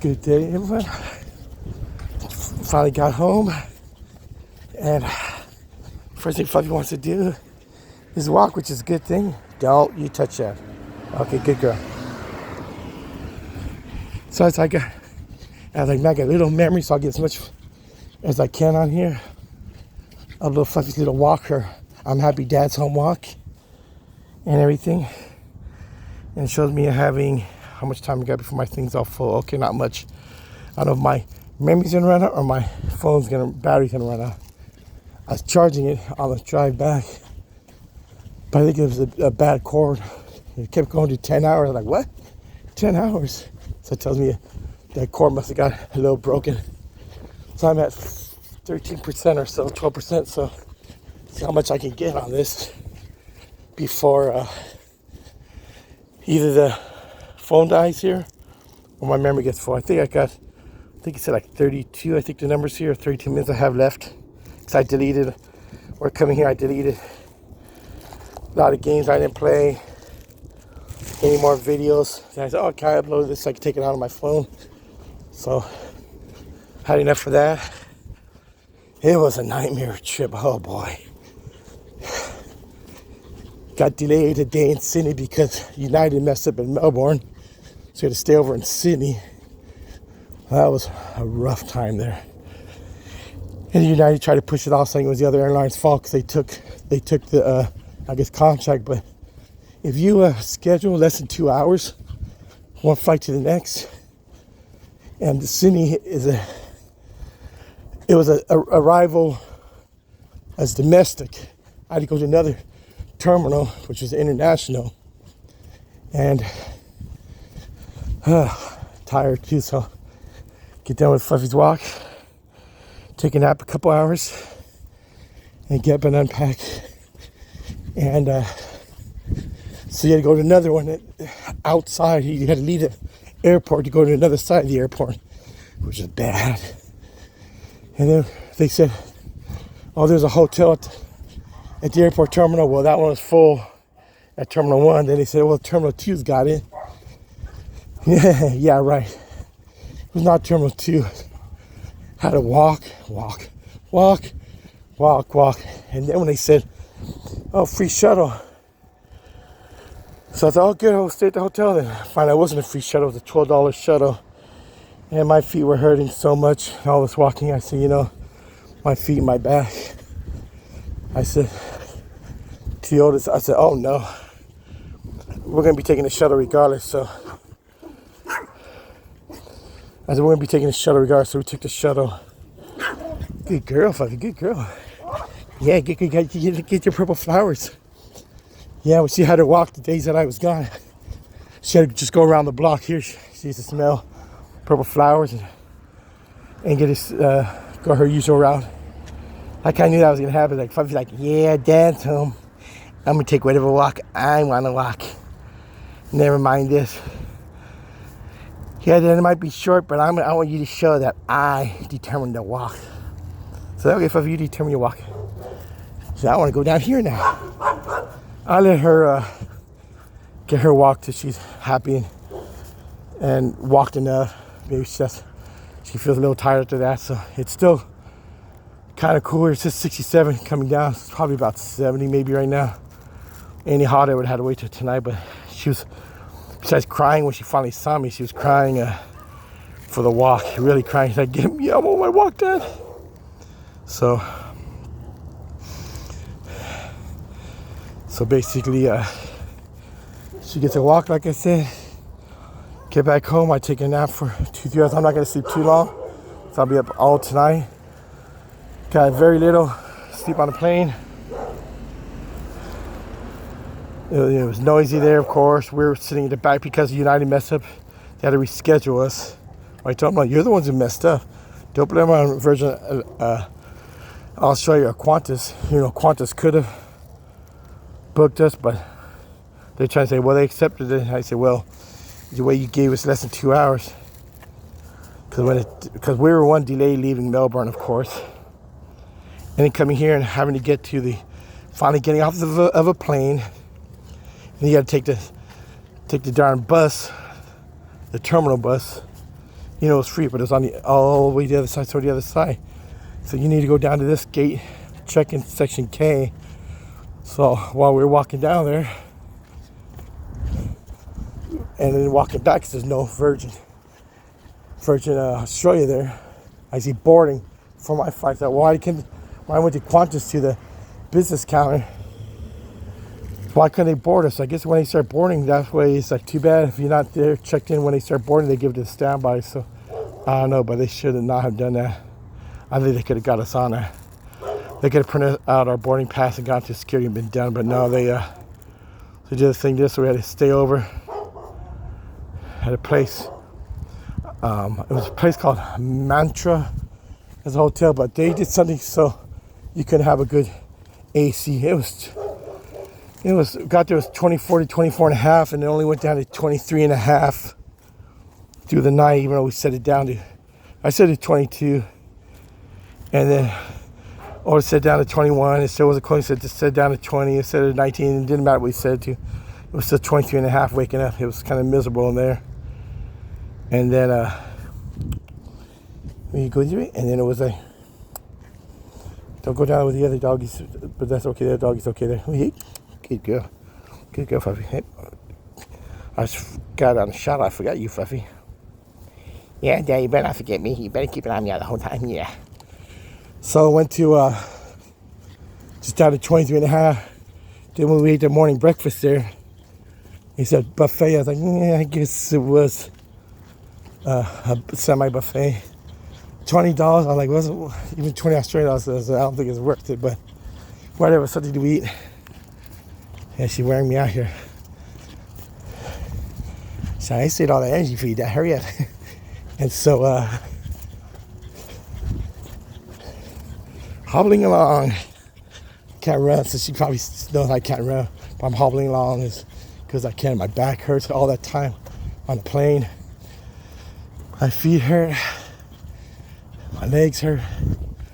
Good day, everyone. Finally got home, and first thing Fluffy wants to do is walk, which is a good thing. Don't you touch that. Okay, good girl. So it's like I make a little memory, so I'll get as much as I can on here. A little Fluffy's little walker. I'm happy Dad's home walk and everything. And it shows me having how much time I got before my thing's all full. Okay, not much. I don't know if my memory's gonna run out or my battery's gonna run out. I was charging it on the drive back, but I think it was a bad cord. It kept going to 10 hours. I'm like, what? 10 hours? So it tells me that cord must have got a little broken. So I'm at 13% or so, 12%. So see how much I can get on this before either the phone dies here or my memory gets full. I think it said like 32. I think the numbers here, 32 minutes I have left. Because I deleted, or coming here, I deleted a lot of games I didn't play. Any more videos. And I said, oh, can I upload this so I can take it out on my phone? So, had enough for that. It was a nightmare trip. Oh boy. Got delayed a day in Sydney because United messed up in Melbourne. So we had to stay over in Sydney. That was a rough time there. And United tried to push it off, saying it was the other airline's fault because they took the contract. But if you schedule less than 2 hours, one flight to the next, and Sydney it was a arrival as domestic. I had to go to another terminal, which was international, and tired too. So get done with Fluffy's walk, take a nap a couple hours, and get up and unpack. And so you had to go to another one outside. You had to leave the airport to go to another side of the airport, which is bad. And then they said, oh, there's a hotel at the airport terminal. Well, that one was full at Terminal 1. Then they said, well, Terminal 2's got it. Yeah, right. It was not Terminal 2. Had to walk. And then when they said, oh, free shuttle. So I thought, oh, good, I'll stay at the hotel then. Fine, it wasn't a free shuttle, it was a $12 shuttle. And my feet were hurting so much. All this walking, I said, my feet, my back. I said to the oldest, I said, oh no, we're going to be taking the shuttle regardless. So I said, we're going to be taking the shuttle regardless. So we took the shuttle. Good girl, Fluffy, good girl. Yeah, get your purple flowers. Yeah, well, she had to walk the days that I was gone. She had to just go around the block here. She used to smell purple flowers and get go her usual route. Like I knew that was gonna happen. Like Fluffy's like, yeah, Dad's home. I'm gonna take whatever walk I wanna walk. Never mind this. Yeah, then it might be short, but I want you to show that I determined to walk. So okay, Fluffy, you determine to walk. So I want to go down here now. I'll let her get her walk till she's happy and walked enough. Maybe she feels a little tired after that. So it's still kind of cooler. It's just 67 coming down. It's probably about 70 maybe right now. Any hotter, I would have had to wait till tonight. But she was, besides crying when she finally saw me, she was crying for the walk. Really crying. She's like, get me, I'm on my walk, Dad. So basically, she gets a walk, like I said. Get back home. I take a nap for 2-3 hours. I'm not going to sleep too long, so I'll be up all tonight. Got very little sleep on the plane. It was noisy there, of course. We were sitting in the back because United messed up. They had to reschedule us. I told them, you're the ones who messed up. Don't blame on Virgin Australia or Qantas. Qantas could have booked us, but they're trying to say, well, they accepted it. I said, well, the way you gave us less than 2 hours, because we were one delay leaving Melbourne, of course, and then coming here and having to get to finally getting off of a plane, and you got to take the darn bus, the terminal bus, You know, it was free, but it was on all the way to the other side, so the other side. So you need to go down to this gate, check in section K. So while we were walking down there, and then walking back, because there's no Virgin Australia there, I see boarding for my flight. So when I went to Qantas to the business counter, why couldn't they board us? I guess when they start boarding, that way it's like too bad if you're not there checked in when they start boarding, they give it to the standby. So I don't know, but they should not have done that. I think they could have got us on there. They could have printed out our boarding pass and gone to security and been done, but no, they did the thing this, so we had to stay over at a place. It was a place called Mantra as a hotel, but they did something so you could have a good AC. It got there was 24 to 24 and a half, and it only went down to 23 and a half through the night, even though we set it down to, I said it 22, and then or it set down to 21. It still wasn't close. It just set down to 20. It said to 19. It didn't matter what we said to. It was still 23 and a half waking up. It was kind of miserable in there. And then we go through it, and then it was like, don't go down with the other doggies, but that's okay. The doggies okay there. Good girl, Fluffy. Hey. I just got on a shot. I forgot you, Fluffy. Yeah, Dad, you better not forget me. You better keep an eye on me the whole time. Yeah. So I went to just down to 23 and a half. Then when we ate the morning breakfast there, he said buffet. I was like, yeah, I guess it was a semi-buffet. $20. I was like, wasn't even 20 Australian dollars. I don't think it's worth it, but whatever, something to eat. Yeah, she's wearing me out here. So I saved all the energy for you, Dad. Hurry up. And so, hobbling along. Can't run, so she probably knows I can't run. But I'm hobbling along because I can't. My back hurts all that time on the plane. My feet hurt. My legs hurt.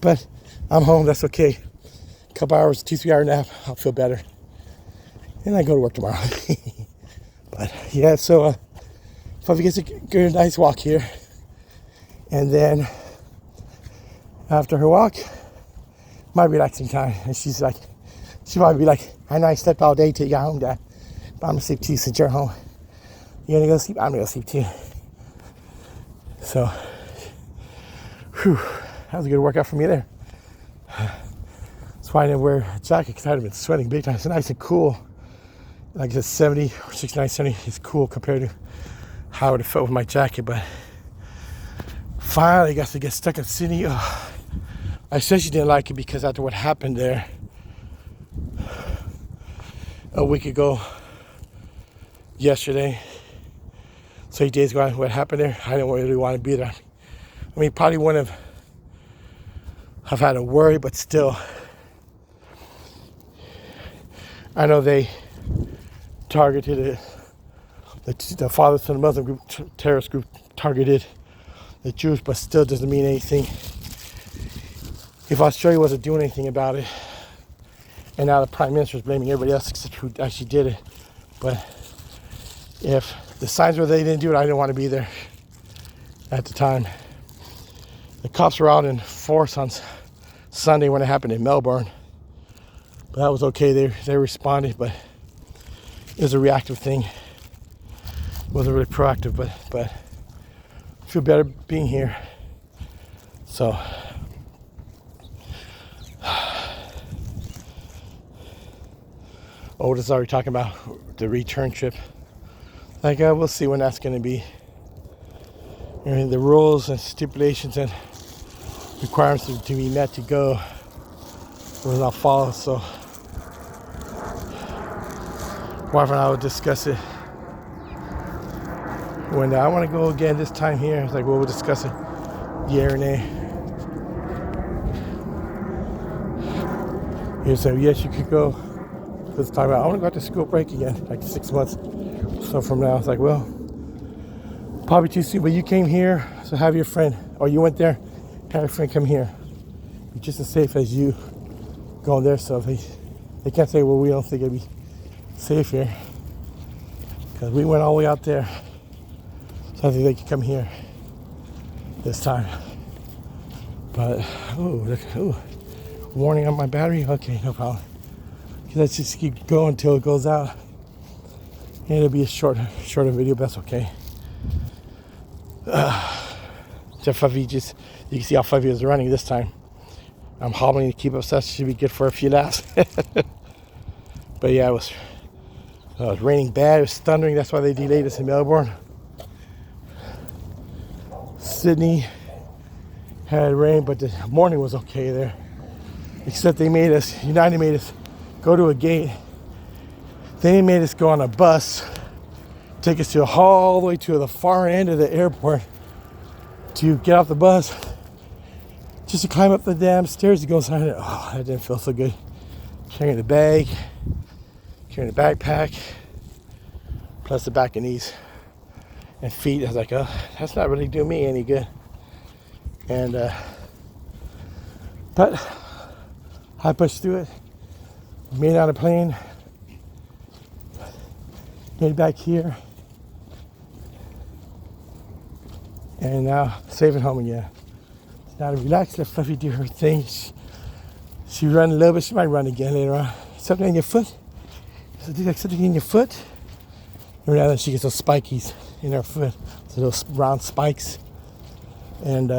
But I'm home. That's okay. A couple hours, 2-3 hour nap. I'll feel better. And I go to work tomorrow. But yeah, so Fluffy gets a good, nice walk here. And then after her walk, my relaxing time. And she's like, she'll probably be like, I know I slept all day till you got home, Dad. But I'm gonna sleep too since you're home. You gonna go sleep? I'm gonna go sleep too. So, whew, that was a good workout for me there. That's why I didn't wear a jacket, because I'd have been sweating big time. It's nice and cool. Like I said, 70 or 69, 70 is cool compared to how it would have felt with my jacket. But finally, I got to get stuck in Sydney. Oh, I said she didn't like it because after what happened there a week ago, yesterday, so 8 days ago, what happened there, I didn't really want to be there. I mean, probably wouldn't have had a worry, but still, I know they targeted it. The Father, Son, Muslim group, terrorist group, targeted the Jews, but still doesn't mean anything. If Australia wasn't doing anything about it, and now the Prime Minister is blaming everybody else except who actually did it. But if the signs were they didn't do it, I didn't want to be there at the time. The cops were out in force on Sunday when it happened in Melbourne. But that was okay, they responded, but it was a reactive thing. It wasn't really proactive, but I feel better being here. So Otis is already talking about the return trip. Like, we'll see when that's going to be. I mean, the rules and stipulations and requirements to be met to go will not follow. So, wife and I will discuss it. When I want to go again this time here, it's like, well, we'll discuss it. Yeah or nay. He said, yes, you could go. This time I want to go out to school break again, like 6 months. So from now, it's like, well, probably too soon. But you came here, so have your friend, or you went there, have your friend come here. Be just as safe as you going there. So they can't say, well, we don't think it'd be safe here, because we went all the way out there. So I think they could come here. this time. But warning on my battery. Okay, no problem. Let's just keep going until it goes out. And it'll be a shorter video, but that's okay. Jeff Fluffy you can see how Fluffy is running this time. I'm hobbling to keep up, so that should be good for a few laps. But yeah, it was raining bad, it was thundering, that's why they delayed us in Melbourne. Sydney had rain, but the morning was okay there. Except United made us go to a gate. Then they made us go on a bus, take us all the way to the far end of the airport to get off the bus, just to climb up the damn stairs to go inside it. Oh, that didn't feel so good. Carrying the bag, carrying the backpack, plus the back and knees and feet. I was like, oh, that's not really doing me any good. And but I pushed through it, made it on a plane, made it back here, and now safe at home again. Now to relax, let Fluffy do her thing. She run a little bit, she might run again later on. Something in your foot? So do like something in your foot? Every now and then she gets those spikies in her foot, so those round spikes. And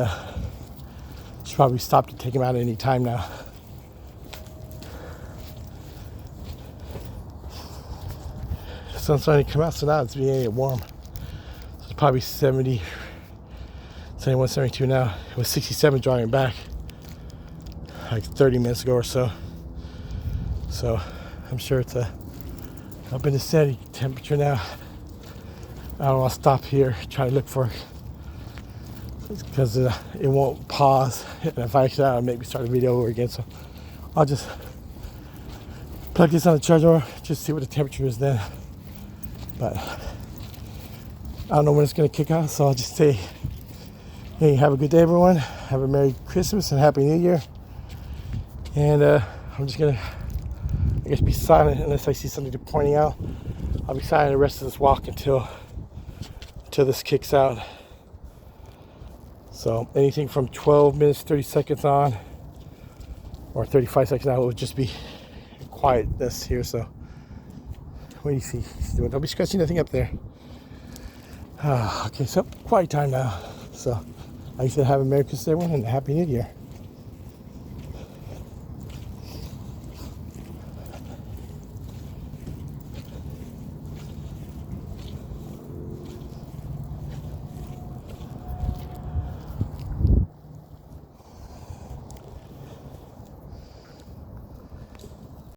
she probably stopped to take them out at any time now. The sun's starting to come out, so now it's beginning to get warm. So it's probably 70, 71, 72 now. It was 67 driving back like 30 minutes ago or so. So I'm sure it's up in the steady temperature now. I don't want to stop here, try to look for it, because it won't pause. And if I actually, I'll maybe start the video over again. So I'll just plug this on the charger, just see what the temperature is then. But I don't know when it's going to kick off, so I'll just say, hey, have a good day, everyone. Have a Merry Christmas and Happy New Year. And I'm just going to, I guess, be silent unless I see something to pointing out. I'll be silent the rest of this walk until this kicks out. So anything from 12 minutes, 30 seconds on, or 35 seconds out, will just be quietness here. So what do you see? Don't be scratching nothing up there. Okay, so quiet time now. So like I said, have a Merry Christmas, everyone, and a Happy New Year.